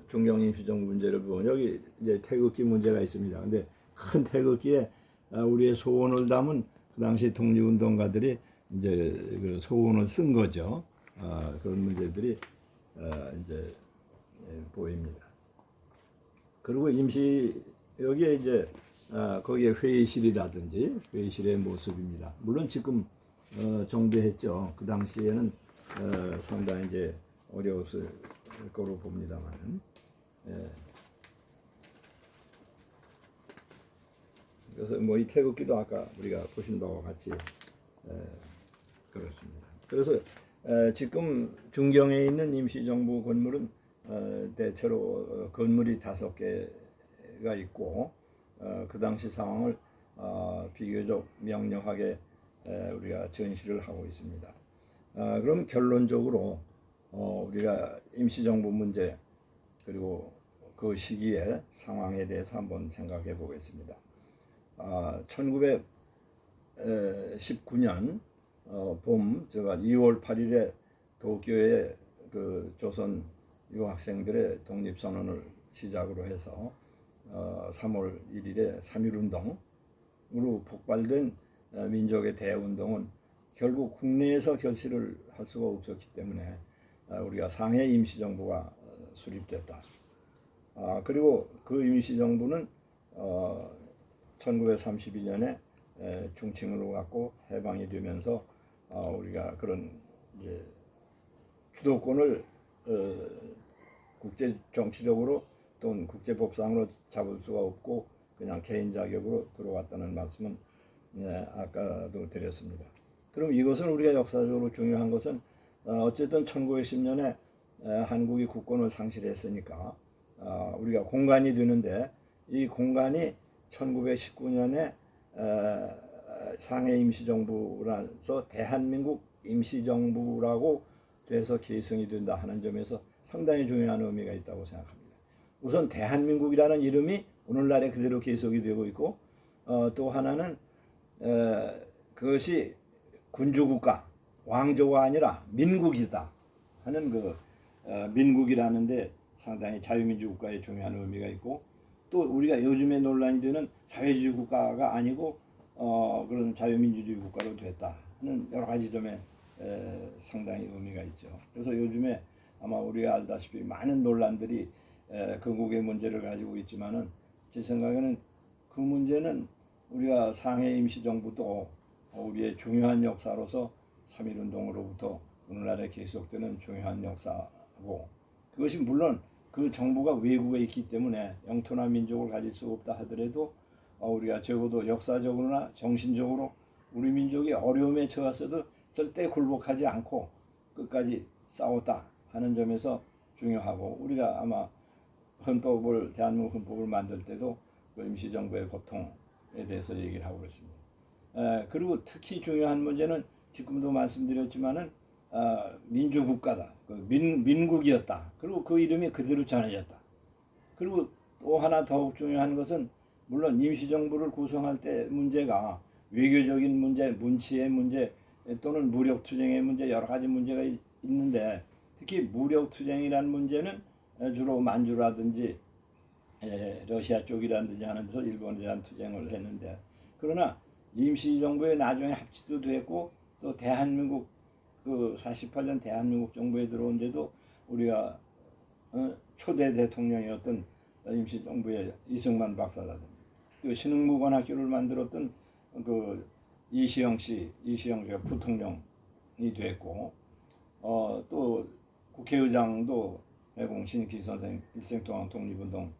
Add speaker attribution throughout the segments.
Speaker 1: 중경 임시정부 문제를 보면 여기 이제 태극기 문제가 있습니다. 근데 큰 태극기에 우리의 소원을 담은 그 당시 독립운동가들이 이제 그 소원을 쓴 거죠. 그런 문제들이 이제 보입니다. 그리고 여기에 이제 거기에 회의실이라든지 회의실의 모습입니다. 물론 지금 정비했죠. 그 당시에는 상당히 이제 어려웠을 거로 봅니다만. 그래서 뭐 이 태극기도 아까 우리가 보신 바와 같이 그렇습니다. 그래서 지금 중경에 있는 임시정부 건물은 대체로 건물이 5개가 있고 그 당시 상황을 비교적 명료하게 우리가 전시를 하고 있습니다. 그럼 결론적으로 우리가 임시정부 문제 그리고 그 시기의 상황에 대해서 한번 생각해 보겠습니다. 1919년 봄, 제가 2월 8일에 도쿄에 그 조선 유학생들의 독립선언을 시작으로 해서 3월 1일에 3.1운동으로 폭발된 민족의 대운동은 결국 국내에서 결실을 할 수가 없었기 때문에 우리가 상해 임시정부가 수립됐다. 그리고 그 임시정부는 1932년에 중칭으로 갖고 해방이 되면서 우리가 그런 이제 주도권을 국제 정치적으로 또는 국제 법상으로 잡을 수가 없고 그냥 개인 자격으로 들어왔다는 말씀은 아까도 드렸습니다. 그럼 이것은 우리가 역사적으로 중요한 것은 어쨌든 1910년에 한국이 국권을 상실했으니까 우리가 공간이 되는데 이 공간이 1919년에 상해 임시정부라서 대한민국 임시정부라고 돼서 계승이 된다 하는 점에서 상당히 중요한 의미가 있다고 생각합니다. 우선 대한민국이라는 이름이 오늘날에 그대로 계속이 되고 있고 또 하나는 그것이 군주국가, 왕조가 아니라 민국이다 하는 그 민국이라는데 상당히 자유민주국가의 중요한 의미가 있고 또 우리가 요즘에 논란이 되는 사회주의 국가가 아니고 그런 자유민주주의 국가로 됐다 하는 여러 가지 점에 상당히 의미가 있죠. 그래서 요즘에 아마 우리가 알다시피 많은 논란들이 건국의 문제를 가지고 있지만은 제 생각에는 그 문제는 우리가 상해 임시정부도 우리의 중요한 역사로서 3.1운동으로부터 오늘날에 계속되는 중요한 역사고 그것이 물론 그 정부가 외국에 있기 때문에 영토나 민족을 가질 수 없다 하더라도 우리가 적어도 역사적으로나 정신적으로 우리 민족이 어려움에 처했어도 절대 굴복하지 않고 끝까지 싸웠다 하는 점에서 중요하고 우리가 아마 대한민국 헌법을 만들 때도 그 임시정부의 고통에 대해서 얘기를 하고 그렇습니다. 그리고 특히 중요한 문제는 지금도 말씀드렸지만은 민주국가다. 민국이었다. 그리고 그 이름이 그대로 전해졌다. 그리고 또 하나 더욱 중요한 것은 물론 임시정부를 구성할 때 문제가 외교적인 문제, 문치의 문제 또는 무력투쟁의 문제 여러 가지 문제가 있는데 특히 무력투쟁이라는 문제는 주로 만주라든지 러시아 쪽이라든지 하는 데서 일본에 대한 투쟁을 했는데 그러나 임시정부에 나중에 합치도 됐고 또 대한민국 그 48년 대한민국 정부에 들어온데도 우리가 초대 대통령이었던 임시정부의 이승만 박사라든지 또 신흥무관학교를 만들었던 그 이시영 씨가 부통령이 됐고 또 국회의장도 해공 신익희 선생 일생 동안 독립운동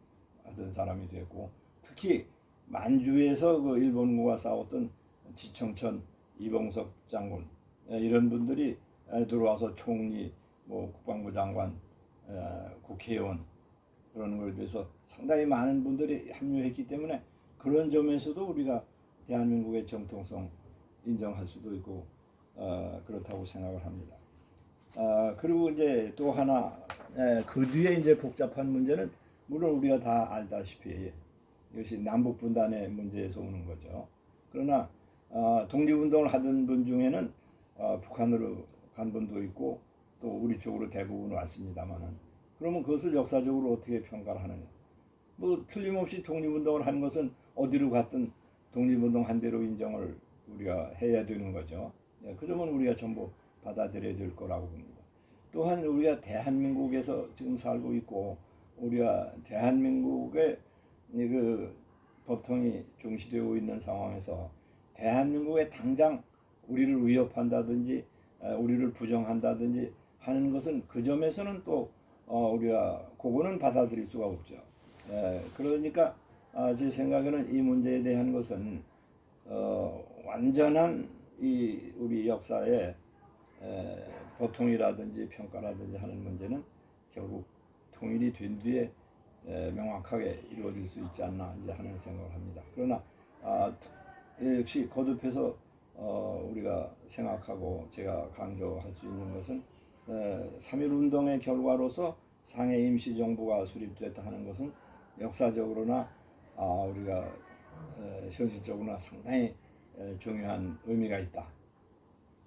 Speaker 1: 하던 사람이 됐고 특히 만주에서 그 일본군과 싸웠던 지청천 이봉석 장군 이런 분들이 들어와서 총리, 국방부 장관, 국회의원 그런 걸 위해서 상당히 많은 분들이 합류했기 때문에 그런 점에서도 우리가 대한민국의 정통성 인정할 수도 있고 그렇다고 생각을 합니다. 그리고 이제 또 하나 그 뒤에 이제 복잡한 문제는 물론 우리가 다 알다시피 이것이 남북 분단의 문제에서 오는 거죠. 그러나 독립운동을 하던 분 중에는 북한으로 간 분도 있고 또 우리 쪽으로 대부분 왔습니다만은 그러면 그것을 역사적으로 어떻게 평가를 하느냐? 뭐 틀림없이 독립운동을 한 것은 어디로 갔든 독립운동 한 대로 인정을 우리가 해야 되는 거죠. 예, 그 점은 우리가 전부 받아들여야 될 거라고 봅니다. 또한 우리가 대한민국에서 지금 살고 있고 우리가 대한민국의 그 법통이 중시되고 있는 상황에서 대한민국에 당장 우리를 위협한다든지 우리를 부정한다든지 하는 것은 그 점에서는 또 우리가 그거는 받아들일 수가 없죠. 그러니까 제 생각에는 이 문제에 대한 것은 완전한 이 우리 역사의 보통이라든지 평가라든지 하는 문제는 결국 통일이 된 뒤에 명확하게 이루어질 수 있지 않나 이제 하는 생각을 합니다. 그러나 역시 거듭해서 우리가 생각하고 제가 강조할 수 있는 것은 3.1 운동의 결과로서 상해 임시정부가 수립됐다 하는 것은 역사적으로나 우리가 현실적으로나 상당히 중요한 의미가 있다.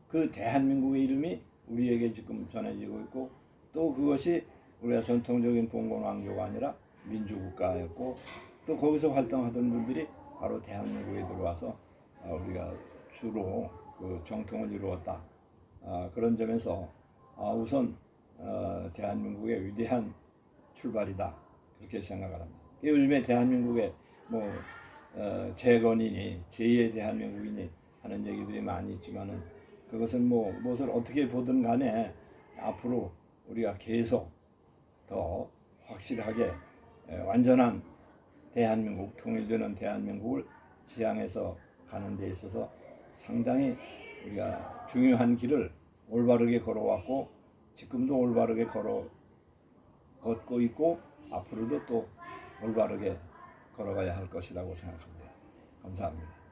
Speaker 1: 그 대한민국의 이름이 우리에게 지금 전해지고 있고 또 그것이 우리가 전통적인 봉건왕조가 아니라 민주국가였고 또 거기서 활동하던 분들이 바로 대한민국에 들어와서 우리가 주로 그 정통을 이루었다. 그런 점에서 우선 대한민국의 위대한 출발이다. 그렇게 생각을 합니다. 요즘에 대한민국의 뭐 재건이니 제2의 대한민국이니 하는 얘기들이 많이 있지만은 그것은 뭐 무엇을 어떻게 보든 간에 앞으로 우리가 계속 더 확실하게 완전한 대한민국, 통일되는 대한민국을 지향해서 가는 데 있어서 상당히 우리가 중요한 길을 올바르게 걸어왔고 지금도 올바르게 걷고 있고 앞으로도 또 올바르게 걸어가야 할 것이라고 생각합니다. 감사합니다.